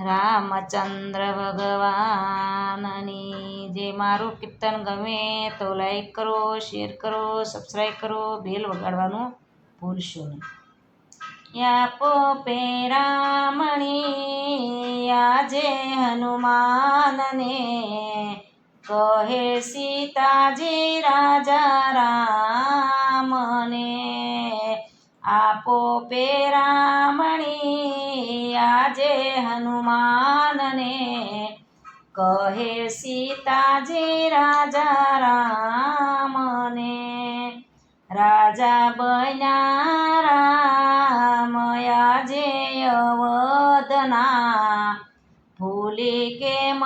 રામચંદ્ર ભગવાનની જે મારું કીર્તન ગમે તો લાઈક કરો, શેર કરો, સબસ્ક્રાઈબ કરો, બેલ વગાડવાનું ભૂલશો નહીં. યાપો પેરામણી આજે હનુમાનને કહે સીતાજી રાજા રામને. આપો પેરામણી આજે હનુમાનને કહે સીતાજી રાજા રામને. રાજા બન્યા રામ આજે અવધના ભૂલી કેમ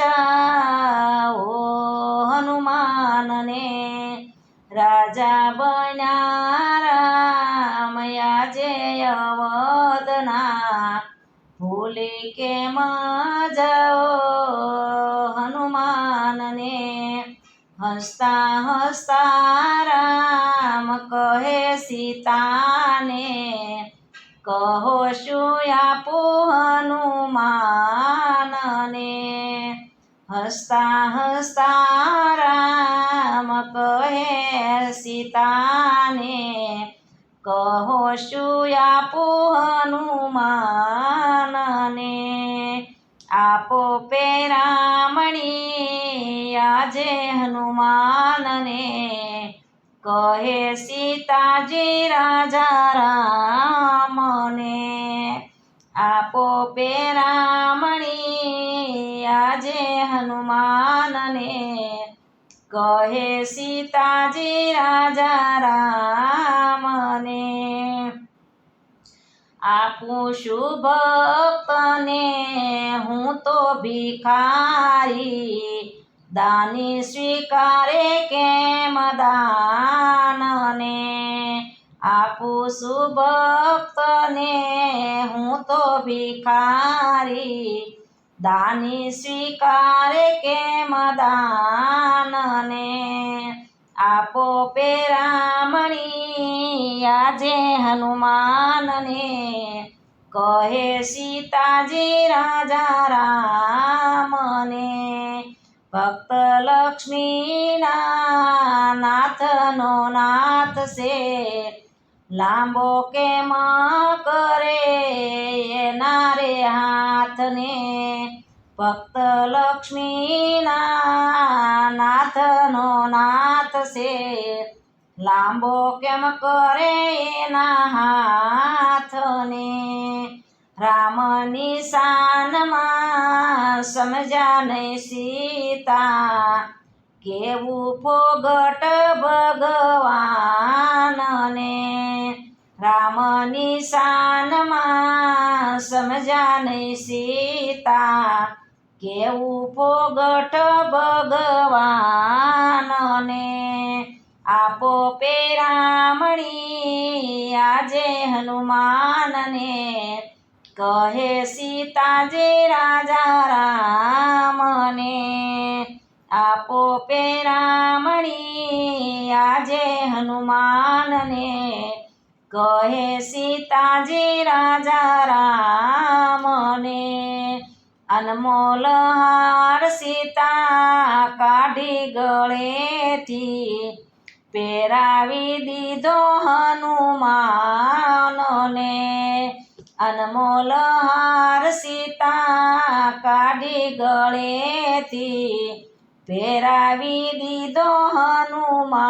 જાઓ હનુમાનને. રાજા બન્યા રામ આજે અવધના ભૂલી કેમ જાઓ હનુમાનને. હસતા હસતા રામ કહે સીતાને કહો શું આપું હનુમાનને. હસતા હસતા રામ કહે સીતાને કહો શું આપું હનુમાનને. આપો પેરામણી આજે હનુમાનને કહે સીતાજી રાજા રામને. આપો પેરામણી આજે હનુમાનને કહે સીતાજી રાજા રામને. આપું છું ભક્તને હું તો ભિખારી દાની સ્વીકારે કેમ દાનને. આપું છું ભક્તને હું તો ભિખારી દાની સ્વીકારે કેમ દાનને. આપો પેરામણી આજે હનુમાનને કહે સીતાજી રાજા રામને. ભક્ત લક્ષ્મીના નાથનો નાથ છે લાંબો કેમ કરે એના રે હાથને. ભક્ત લક્ષ્મીના નાથનો નાથ છે લાંબો કેમ કરે એના હાથને. રામની શાનમાં સમજ્યા નહીં સીતા કેવું ફોગટ ભગવાનને. રામની શાનમાં સમજ્યા નહીં સીતા કેવું ફોગટ ભગવાનને. આપો પેરામણી આજે હનુમાનને કહે સીતાજી રાજા રામને. આપો પેરામણી આજે હનુમાનને કહે સીતાજી રાજા રામને. અનમોલ હાર સીતા કાઢી ગળેથી પહેરાવી દીધો હનુમાનને. અનમોલ હાર સીતા કાઢી ગળેથી પહેરાવી દીધો હનુમાનને.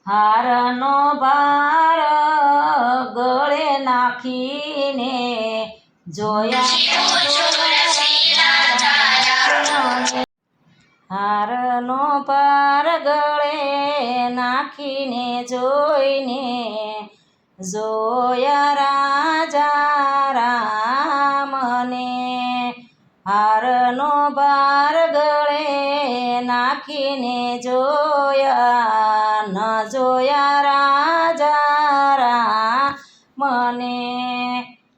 હારનો ભાર ગળે નાખીને જોયા. હારનો ભાર ગળે નાખીને જોઈને જોયા રાજા રામને. હારનો ભાર ગળે નાખીને જોયા ન જોયા રાજા રામને.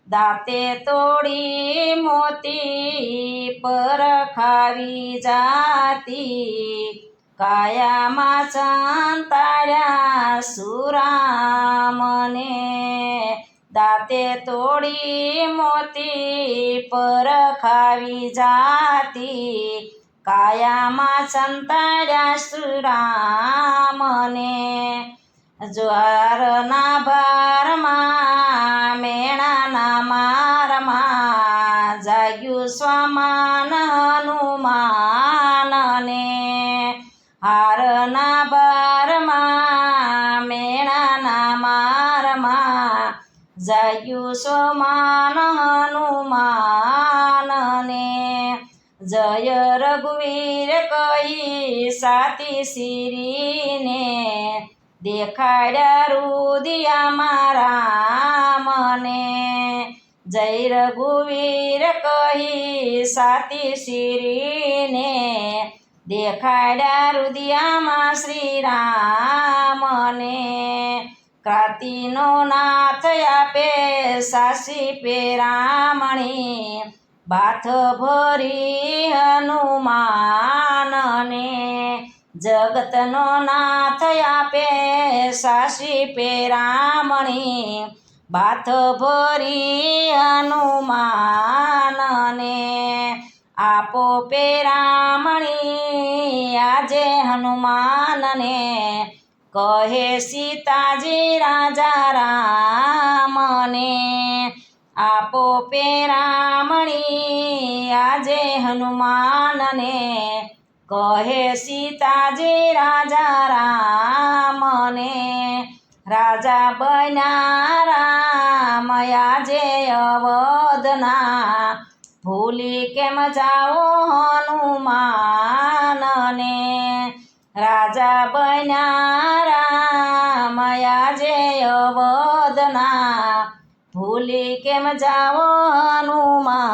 દાંતે તોડી મોતી પર ખાવી જાતી કાયામાં સંતાડ્યા સુરામને. દાંતે તોડી મોતી પર ખાવી જાતી કાયામાં સંતાડ્યા સુરામને જ્વારના ભારમાં મેણાના મારમાં જાગ્યું સ્વમાન હનુમાનને હારના ભારમાં મેણાના મારમાં જાગ્યું સ્વમાન હનુમાનને જય રઘુવીર કહી સાતી શિરીને દેખાડ્યા રુદિયામાં રામને જય રઘુવીર કહી સાતી શિરીને દેખાડ્યા રુદિયામાં શ્રી રામને ક્રાંતિનો નાથ આપે સાસી પેરામણી બાથ ભરી હનુમાનને જગતનો નાથ આપે સાસી પેરામણી બાથ ભરી હનુમાનને આપો પેરામણી આજે હનુમાનને કહે સીતાજી રાજા રામને આપો પેરામણી આજે હનુમાનને કહે સીતાજી રાજા રામને રાજા બન્યા રામ આજે અવધના ભૂલી કેમ જાઓ હનુમાનને રાજા બન્યા રામ આજે અવધના ભૂલી કેમ જાઓ હનુમાન